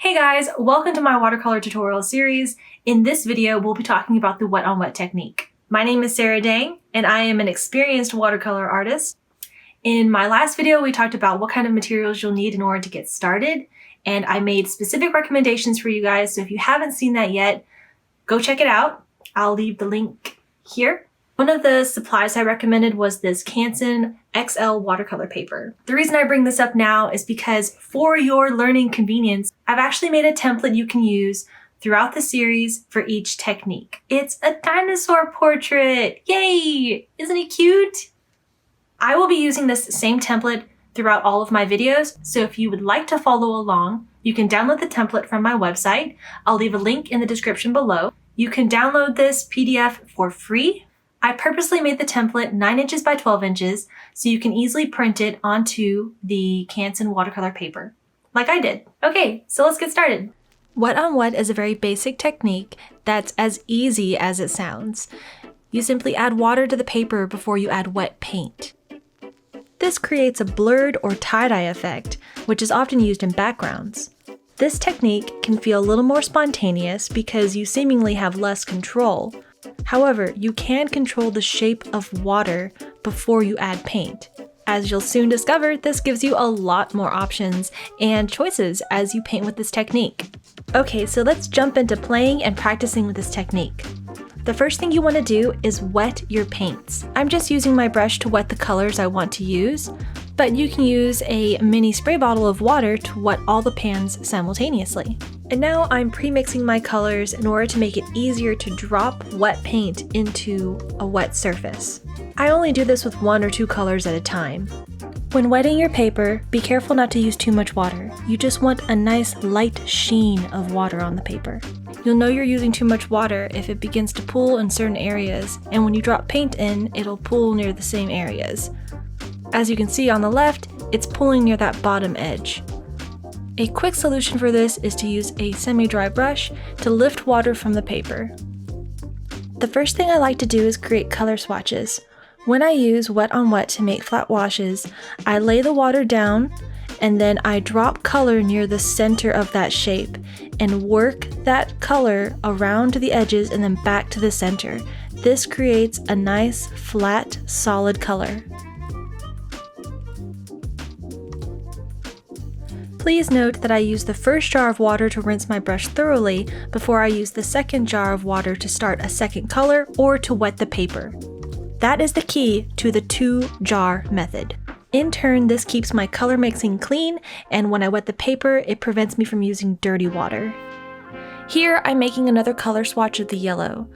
Hey guys, welcome to my watercolor tutorial series. In this video, we'll be talking about the wet on wet technique. My name is Sarah Dang, and I am an experienced watercolor artist. In my last video, we talked about what kind of materials you'll need in order to get started, and I made specific recommendations for you guys, so if you haven't seen that yet, go check it out. I'll leave the link here. One of the supplies I recommended was this Canson XL watercolor paper. The reason I bring this up now is because for your learning convenience, I've actually made a template you can use throughout the series for each technique. It's a dinosaur portrait! Yay! Isn't it cute? I will be using this same template throughout all of my videos, so if you would like to follow along, you can download the template from my website. I'll leave a link in the description below. You can download this PDF for free. I purposely made the template 9 inches by 12 inches so you can easily print it onto the Canson watercolor paper, like I did. Okay, so let's get started. Wet on wet is a very basic technique that's as easy as it sounds. You simply add water to the paper before you add wet paint. This creates a blurred or tie-dye effect, which is often used in backgrounds. This technique can feel a little more spontaneous because you seemingly have less control. However, you can control the shape of water before you add paint. As you'll soon discover, this gives you a lot more options and choices as you paint with this technique. Okay, so let's jump into playing and practicing with this technique. The first thing you want to do is wet your paints. I'm just using my brush to wet the colors I want to use, but you can use a mini spray bottle of water to wet all the pans simultaneously. And now I'm pre-mixing my colors in order to make it easier to drop wet paint into a wet surface. I only do this with 1 or 2 colors at a time. When wetting your paper, be careful not to use too much water. You just want a nice light sheen of water on the paper. You'll know you're using too much water if it begins to pool in certain areas, and when you drop paint in, it'll pool near the same areas. As you can see on the left, it's pooling near that bottom edge. A quick solution for this is to use a semi-dry brush to lift water from the paper. The first thing I like to do is create color swatches. When I use wet on wet to make flat washes, I lay the water down and then I drop color near the center of that shape and work that color around to the edges and then back to the center. This creates a nice, flat, solid color. Please note that I use the first jar of water to rinse my brush thoroughly before I use the second jar of water to start a second color or to wet the paper. That is the key to the 2-jar method. In turn, this keeps my color mixing clean, and when I wet the paper, it prevents me from using dirty water. Here, I'm making another color swatch of the yellow.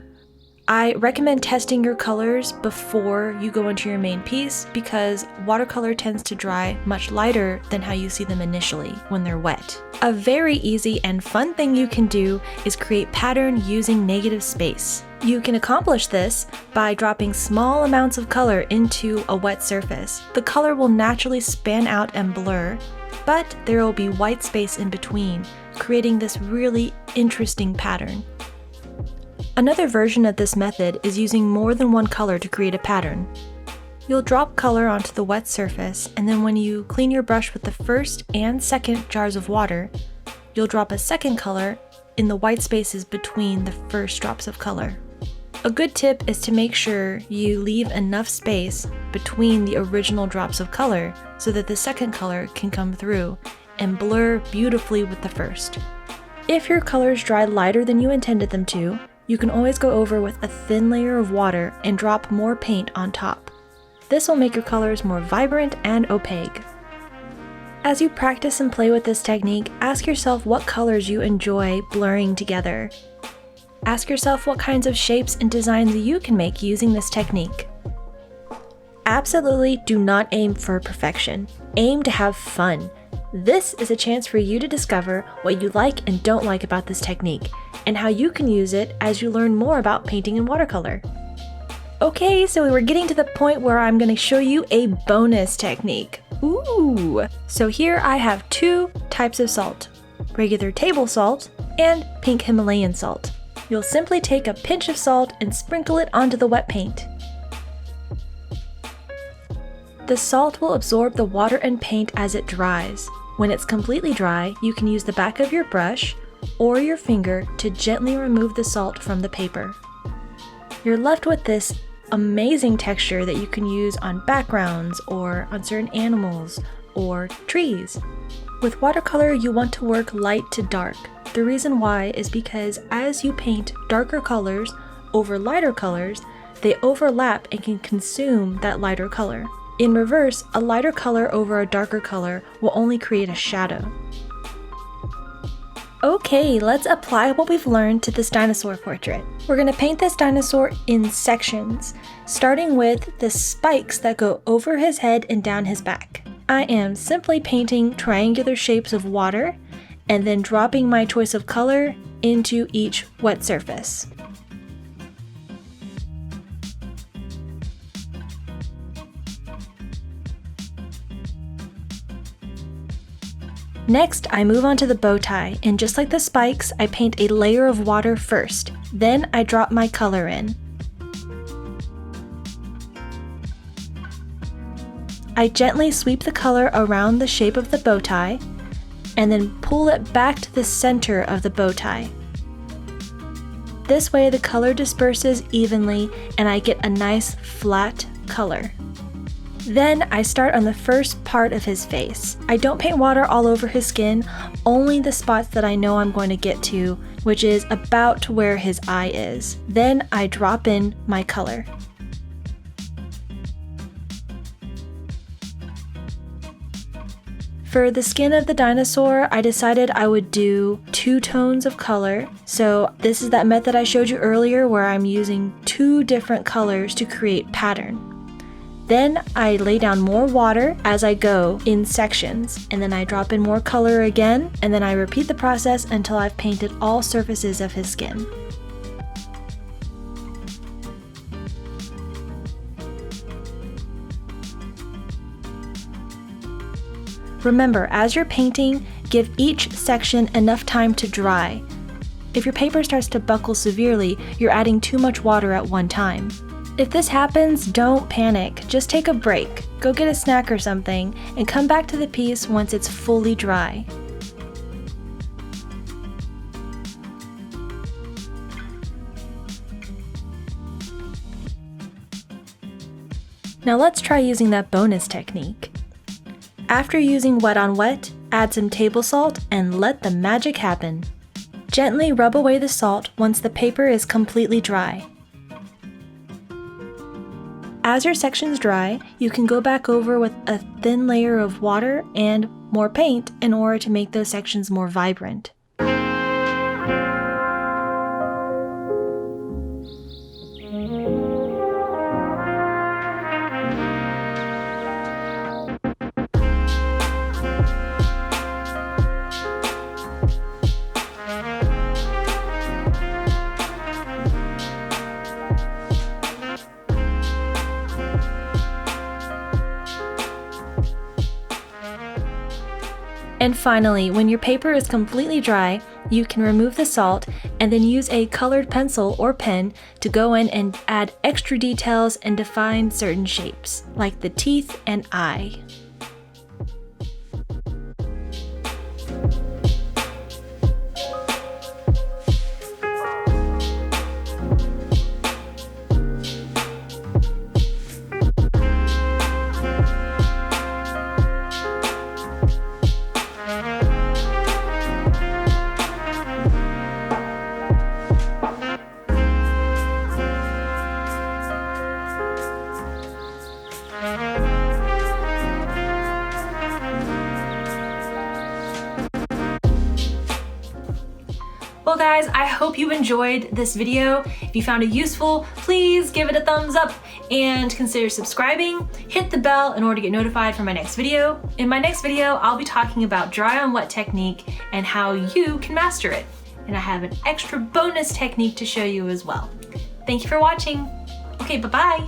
I recommend testing your colors before you go into your main piece because watercolor tends to dry much lighter than how you see them initially when they're wet. A very easy and fun thing you can do is create pattern using negative space. You can accomplish this by dropping small amounts of color into a wet surface. The color will naturally span out and blur, but there will be white space in between, creating this really interesting pattern. Another version of this method is using more than one color to create a pattern. You'll drop color onto the wet surface, and then when you clean your brush with the first and second jars of water, you'll drop a second color in the white spaces between the first drops of color. A good tip is to make sure you leave enough space between the original drops of color so that the second color can come through and blur beautifully with the first. If your colors dry lighter than you intended them to, you can always go over with a thin layer of water and drop more paint on top. This will make your colors more vibrant and opaque. As you practice and play with this technique, ask yourself what colors you enjoy blurring together. Ask yourself what kinds of shapes and designs you can make using this technique. Absolutely do not aim for perfection. Aim to have fun. This is a chance for you to discover what you like and don't like about this technique, and how you can use it as you learn more about painting in watercolor. Okay, so we're getting to the point where I'm going to show you a bonus technique. Ooh! So here I have 2 types of salt, regular table salt and pink Himalayan salt. You'll simply take a pinch of salt and sprinkle it onto the wet paint. The salt will absorb the water and paint as it dries. When it's completely dry, you can use the back of your brush or your finger to gently remove the salt from the paper. You're left with this amazing texture that you can use on backgrounds or on certain animals or trees. With watercolor, you want to work light to dark. The reason why is because as you paint darker colors over lighter colors, they overlap and can consume that lighter color. In reverse, a lighter color over a darker color will only create a shadow. Okay, let's apply what we've learned to this dinosaur portrait. We're going to paint this dinosaur in sections, starting with the spikes that go over his head and down his back. I am simply painting triangular shapes of water and then dropping my choice of color into each wet surface. Next, I move on to the bow tie, and just like the spikes, I paint a layer of water first. Then I drop my color in. I gently sweep the color around the shape of the bow tie, and then pull it back to the center of the bow tie. This way the color disperses evenly and I get a nice flat color. Then I start on the first part of his face. I don't paint water all over his skin, only the spots that I know I'm going to get to, which is about where his eye is. Then I drop in my color. For the skin of the dinosaur, I decided I would do 2 tones of color. So this is that method I showed you earlier where I'm using 2 different colors to create pattern. Then I lay down more water as I go in sections, and then I drop in more color again, and then I repeat the process until I've painted all surfaces of his skin. Remember, as you're painting, give each section enough time to dry. If your paper starts to buckle severely, you're adding too much water at one time. If this happens, don't panic. Just take a break, go get a snack or something, and come back to the piece once it's fully dry. Now let's try using that bonus technique. After using wet on wet, add some table salt and let the magic happen. Gently rub away the salt once the paper is completely dry. As your sections dry, you can go back over with a thin layer of water and more paint in order to make those sections more vibrant. And finally, when your paper is completely dry, you can remove the salt and then use a colored pencil or pen to go in and add extra details and define certain shapes, like the teeth and eye. Well guys, I hope you enjoyed this video. If you found it useful, please give it a thumbs up and consider subscribing. Hit the bell in order to get notified for my next video. In my next video, I'll be talking about dry on wet technique and how you can master it. And I have an extra bonus technique to show you as well. Thank you for watching. Okay, bye-bye.